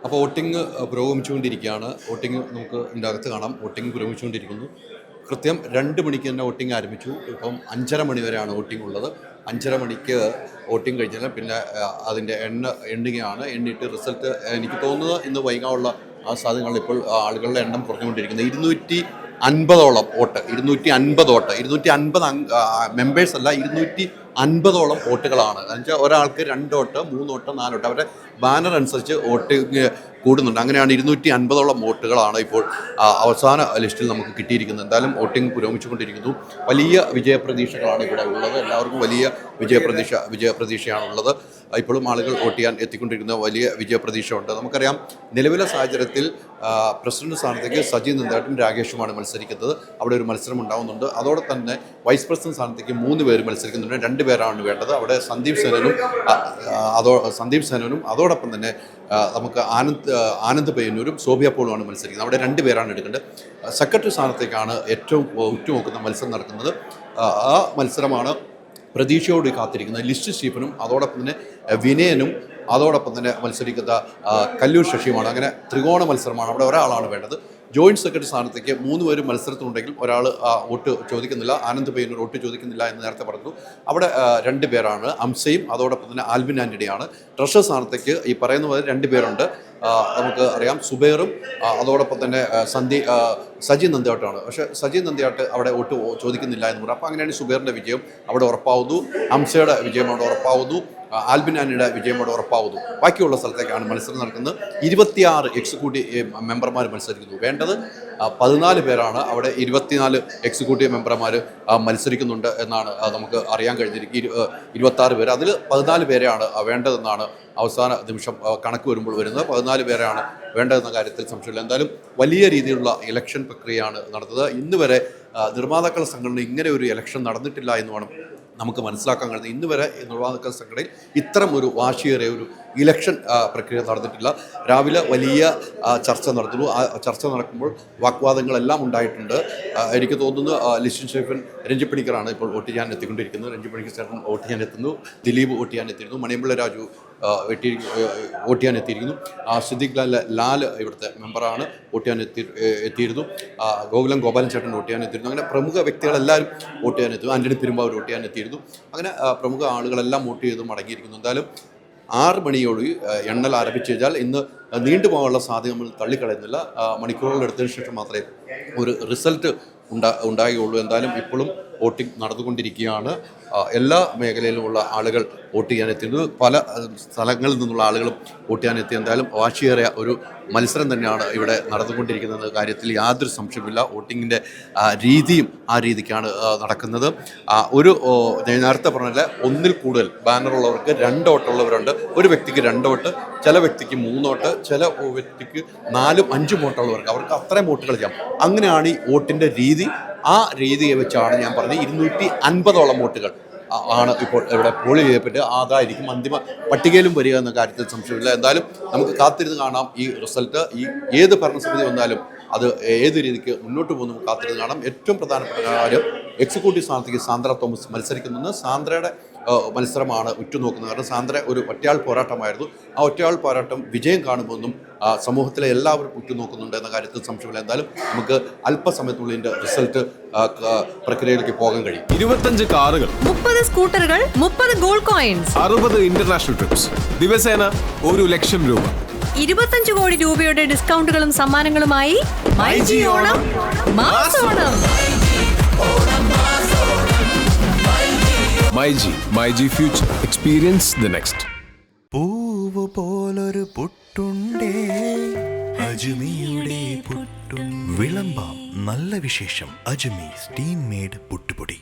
അപ്പോൾ voting പുരോഗമിച്ചുകൊണ്ടിരിക്കുകയാണ്. Voting നമുക്ക് ഇതിൻ്റെ അകത്ത് കാണാം. വോട്ടിംഗ് പുരോഗമിച്ചുകൊണ്ടിരിക്കുന്നു. കൃത്യം 2 മണിക്ക് തന്നെ വോട്ടിംഗ് ആരംഭിച്ചു. ഇപ്പം 5:30 മണി വരെയാണ് വോട്ടിംഗ് ഉള്ളത്. 5:30 മണിക്ക് വോട്ടിംഗ് കഴിഞ്ഞാൽ പിന്നെ അതിൻ്റെ എണ്ണുകയാണ്. എണ്ണിയിട്ട് റിസൾട്ട് എനിക്ക് തോന്നുന്നത് ഇന്ന് വൈകാനുള്ള സാധ്യതകൾ. ഇപ്പോൾ ആളുകളുടെ എണ്ണം കുറഞ്ഞുകൊണ്ടിരിക്കുന്നത് 250ഓളം വോട്ട്, 250 മെമ്പേഴ്സ് അല്ല, 250ഓളം വോട്ടുകളാണ്. എന്നുവെച്ചാൽ ഒരാൾക്ക് 2 വോട്ട്, 3 വോട്ട്, 4 വോട്ട് അവരുടെ ബാനർ അനുസരിച്ച് വോട്ടിങ് കൂടുന്നുണ്ട്. അങ്ങനെയാണ് 250ഓളം വോട്ടുകളാണ് ഇപ്പോൾ അവസാന ലിസ്റ്റിൽ നമുക്ക് കിട്ടിയിരിക്കുന്നത്. എന്തായാലും വോട്ടിംഗ് പുരോഗമിച്ചുകൊണ്ടിരിക്കുന്നു. വലിയ വിജയപ്രതീക്ഷകളാണ് ഇവിടെ ഉള്ളത്. എല്ലാവർക്കും വലിയ വിജയപ്രതീക്ഷയാണുള്ളത്. ഇപ്പോഴും ആളുകൾ വോട്ട് ചെയ്യാൻ എത്തിക്കൊണ്ടിരിക്കുന്ന വലിയ വിജയപ്രതീക്ഷ ഉണ്ട്. നമുക്കറിയാം, നിലവിലെ സാഹചര്യത്തിൽ പ്രസിഡന്റ് സ്ഥാനത്തേക്ക് സജി നന്ദേട്ടും രാകേഷുമാണ് മത്സരിക്കുന്നത്. അവിടെ ഒരു മത്സരം ഉണ്ടാകുന്നുണ്ട്. അതോടെ തന്നെ വൈസ് പ്രസിഡന്റ് സ്ഥാനത്തേക്ക് 3 പേര് മത്സരിക്കുന്നുണ്ട്. 2 പേരാണ് വേണ്ടത്. അവിടെ സന്ദീപ് സേനനും അതോടൊപ്പം തന്നെ നമുക്ക് ആനന്ദ് പയ്യന്നൂരും സോഫിയ പോളുമാണ് മത്സരിക്കുന്നത്. അവിടെ 2 പേരാണ് എടുക്കേണ്ടത്. സെക്രട്ടറി സ്ഥാനത്തേക്കാണ് ഏറ്റവും ഉറ്റുനോക്കുന്ന മത്സരം നടക്കുന്നത്. ആ മത്സരമാണ് പ്രതീക്ഷയോട് കാത്തിരിക്കുന്നത്. ലിസ്റ്റ് സ്റ്റീഫനും അതോടൊപ്പം തന്നെ വിനയനും അതോടൊപ്പം തന്നെ മത്സരിക്കുന്ന കല്ലൂർ ശശിയുമാണ്. അങ്ങനെ ത്രികോണ മത്സരമാണ്. അവിടെ ഒരാളാണ് വേണ്ടത്. ജോയിൻറ്റ് സെക്രട്ടറി സ്ഥാനത്തേക്ക് 3 പേരും മത്സരത്തിലുണ്ടെങ്കിൽ ഒരാൾ വോട്ട് ചോദിക്കുന്നില്ല. ആനന്ദ് പയ്യന്നൂർ വോട്ട് ചോദിക്കുന്നില്ല എന്ന് നേരത്തെ പറഞ്ഞു. അവിടെ 2 പേരാണ്, അംസയും അതോടൊപ്പം തന്നെ ആൽബിൻ ആൻ്റണിയാണ്. ട്രഷറർ സ്ഥാനത്തേക്ക് ഈ പറയുന്ന പോലെ 2 പേരുണ്ട്. നമുക്ക് അറിയാം, സുബൈറും അതോടൊപ്പം തന്നെ സജി നന്ദിയാട്ടാണ്. പക്ഷേ സജി നന്ദിയാട്ട് അവിടെ വോട്ട് ചോദിക്കുന്നില്ല എന്ന് പറഞ്ഞു. അപ്പോൾ അങ്ങനെയാണ് സുബൈറിൻ്റെ വിജയം അവിടെ ഉറപ്പാവുന്നു, അംസയുടെ വിജയം അവിടെ ഉറപ്പാവുന്നു, ആൽബിൻ ആൻ്റണിയുടെ വിജയം അവിടെ ഉറപ്പാവുന്നു. ബാക്കിയുള്ള സ്ഥലത്തേക്കാണ് മത്സരം നടക്കുന്നത്. 26 എക്സിക്യൂട്ടീവ് മെമ്പർമാർ മത്സരിക്കുന്നു. വേണ്ടത് 14 പേരാണ്. അവിടെ 24 എക്സിക്യൂട്ടീവ് മെമ്പർമാർ മത്സരിക്കുന്നുണ്ട് എന്നാണ് നമുക്ക് അറിയാൻ കഴിഞ്ഞിരിക്കുന്നത്. 26 പേര്, അതിൽ 14 പേരെയാണ് വേണ്ടതെന്നാണ് അവസാന നിമിഷം കണക്ക് വരുമ്പോൾ വരുന്നത്. 14 പേരാണ് വേണ്ടതെന്ന കാര്യത്തിൽ സംശയമില്ല. എന്തായാലും വലിയ രീതിയിലുള്ള ഇലക്ഷൻ പ്രക്രിയയാണ് നടന്നത്. ഇന്ന് വരെ നിർമ്മാതാക്കൾ സംഘടന ഇങ്ങനെ ഒരു ഇലക്ഷൻ നടന്നിട്ടില്ല എന്ന് വേണം നമുക്ക് മനസ്സിലാക്കാൻ കഴിയുന്നത്. ഇന്ന് വരെ നിർമ്മാതാക്കൾ സംഘടനയിൽ ഇത്തരം ഒരു വാശിയേറിയ ഒരു ഇലക്ഷൻ പ്രക്രിയ നടന്നിട്ടില്ല. രാവിലെ വലിയ ചർച്ച നടത്തുന്നു. ആ ചർച്ച നടക്കുമ്പോൾ വാഗ്വാദങ്ങളെല്ലാം ഉണ്ടായിട്ടുണ്ട്. എനിക്ക് തോന്നുന്നു ലിസ്റ്റിൻ സ്റ്റീഫൻ, രഞ്ജിത്ത് പണിക്കറാണ് ഇപ്പോൾ വോട്ട് ചെയ്യാൻ എത്തിക്കൊണ്ടിരിക്കുന്നത്. രഞ്ജിത്ത് പണിക്കർ ചേട്ടൻ വോട്ട് ചെയ്യാൻ എത്തുന്നു. ദിലീപ് വോട്ട് ചെയ്യാൻ എത്തിയിരുന്നു. മണിയമ്പിള്ള രാജു വോട്ട് ചെയ്യാൻ എത്തിയിരിക്കുന്നു. സിദ്ദിഖ് ലാൽ ഇവിടുത്തെ മെമ്പറാണ്, വോട്ട് ചെയ്യാൻ എത്തിയിരുന്നു. ഗോപാലൻ ചേട്ടൻ വോട്ട് ചെയ്യാൻ എത്തിയിരുന്നു. അങ്ങനെ പ്രമുഖ വ്യക്തികളെല്ലാവരും വോട്ട് ചെയ്യാൻ എത്തുന്നു. ആൻ്റണി പെരുമ്പാവൂർ വോട്ട് ചെയ്യാൻ എത്തിയിരുന്നു. അങ്ങനെ പ്രമുഖ ആളുകളെല്ലാം വോട്ട് ചെയ്ത് മടങ്ങിയിരിക്കുന്നു. എന്തായാലും 6 മണിയോട് എണ്ണൽ ആരംഭിച്ചു കഴിഞ്ഞാൽ ഇന്ന് നീണ്ടുപോകാനുള്ള സാധ്യത നമ്മൾ തള്ളിക്കളയുന്നില്ല. മണിക്കൂറുകൾ എടുത്തതിന് ശേഷം മാത്രമേ ഒരു റിസൾട്ട് ഉണ്ടാകുകയുള്ളൂ. എന്തായാലും ഇപ്പോഴും വോട്ടിംഗ് നടന്നുകൊണ്ടിരിക്കുകയാണ്. എല്ലാ മേഖലയിലുമുള്ള ആളുകൾ വോട്ട് ചെയ്യാൻ എത്തിയത്, പല സ്ഥലങ്ങളിൽ നിന്നുള്ള ആളുകളും വോട്ട് ചെയ്യാൻ എത്തി. എന്തായാലും വാശിയേറിയ ഒരു മത്സരം തന്നെയാണ് ഇവിടെ നടന്നുകൊണ്ടിരിക്കുന്നത് കാര്യത്തിൽ യാതൊരു സംശയമില്ല. വോട്ടിങ്ങിൻ്റെ രീതിയും ആ രീതിക്കാണ് നടക്കുന്നത്. നേരത്തെ പറഞ്ഞാൽ 1-ൽ കൂടുതൽ ബാനറുള്ളവർക്ക് 2 വോട്ടുള്ളവരുണ്ട്. ഒരു വ്യക്തിക്ക് 2 വോട്ട്, ചില വ്യക്തിക്ക് 3 വോട്ട്, ചില വ്യക്തിക്ക് 4ഉം 5ഉം വോട്ടുള്ളവർക്ക് അവർക്ക് അത്രയും വോട്ടുകൾ ചെയ്യാം. അങ്ങനെയാണ് ഈ വോട്ടിൻ്റെ രീതി. ആ രീതിയെ വെച്ചാണ് ഞാൻ പറഞ്ഞത് 250ഓളം വോട്ടുകൾ ആണ് ഇപ്പോൾ ഇവിടെ പോൾ ചെയ്യപ്പെട്ട് അതായിരിക്കും അന്തിമ പട്ടികയിലും വരിക എന്ന കാര്യത്തിൽ സംശയമില്ല. എന്തായാലും നമുക്ക് കാത്തിരുന്ന് കാണാം ഈ റിസൾട്ട്. ഏത് ഭരണസമിതി വന്നാലും അത് ഏത് രീതിക്ക് മുന്നോട്ട് പോകുന്നു കാത്തിരുന്ന് കാണാം. ഏറ്റവും പ്രധാനപ്പെട്ട കാര്യം, എക്സിക്യൂട്ടീവ് സ്ഥാനത്തേക്ക് സാന്ദ്ര തോമസ് മത്സരിക്കുന്നുണ്ട്. സാന്ദ്രയുടെ മത്സരമാണ് ഉറ്റുനോക്കുന്നത്. കാരണം സാന്ദ്ര ഒരു ഒറ്റയാൾ പോരാട്ടമായിരുന്നു. ആ ഒറ്റയാൾ പോരാട്ടം വിജയം കാണുമെന്നും സമൂഹത്തിലെ എല്ലാവരും ഉറ്റുനോക്കുന്നുണ്ട് എന്ന കാര്യത്തിൽ സംശയമില്ല. എന്തായാലും നമുക്ക് അല്പസമയത്തുള്ളിൽ ഇതിൻ്റെ റിസൾട്ട് പ്രക്രിയയിലേക്ക് പോകാൻ കഴിയും. 25 കാറുകൾ, 30 സ്കൂട്ടറുകൾ, 30 ഗോൾഡ് കോയിൻസ്, 60 ഇന്റർനാഷണൽ ട്രിപ്സ്, ദിവസേന 1 ലക്ഷം രൂപ, 25 കോടി രൂപയുടെ ഡിസ്കൗണ്ടുകളും സമ്മാനങ്ങളുമായി മൈജി ഓണം മാസോണം. MyG future, experience the next. പൂവ് പോലൊരു പുട്ടുണ്ടേ അജ്മിയുടെ പുട്ടും. വിളമ്പാം നല്ല വിശേഷം. അജ്മി സ്റ്റീം മെയ്ഡ് പുട്ടുപൊടി.